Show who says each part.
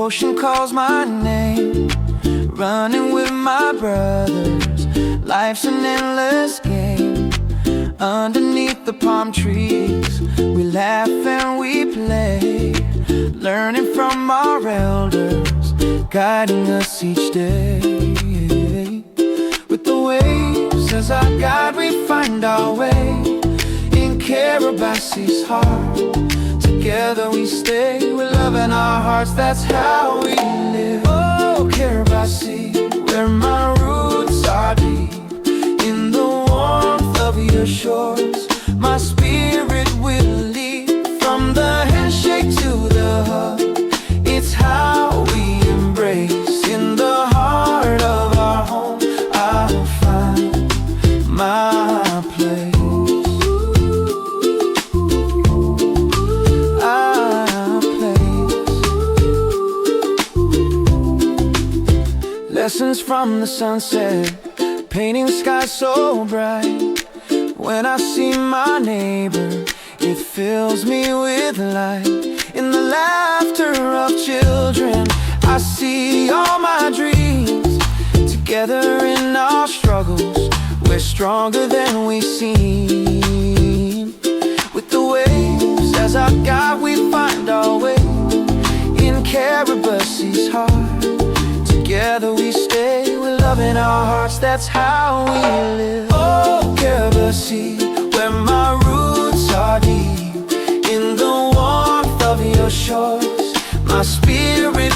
Speaker 1: ocean calls my name, running with my brothers. Life's an endless game. Underneath the palm trees, we laugh and we play, learning from our elders, guiding us each day. With the waves as our guide, we find our way. In Kiribati's heart, together we stay, with love in our hearts, that's how we live. Oh, Kiribati, where my roots are deep, in the warmth of your shores, my spirit will lead. From the handshake to the hug, it's how we embrace. In the heart of our home, I'll find my place. Lessons from the sunset, painting skies so bright. When I see my neighbor, it fills me with light. In the laughter of children, I see all my dreams. Together in our struggles, we're stronger than we seem. With the waves as our guide, we find our way. In Kiribati's heart, together we stay, with love in our hearts, that's how we live. Oh, Kiribati, where my roots are deep, in the warmth of your shores, my spirit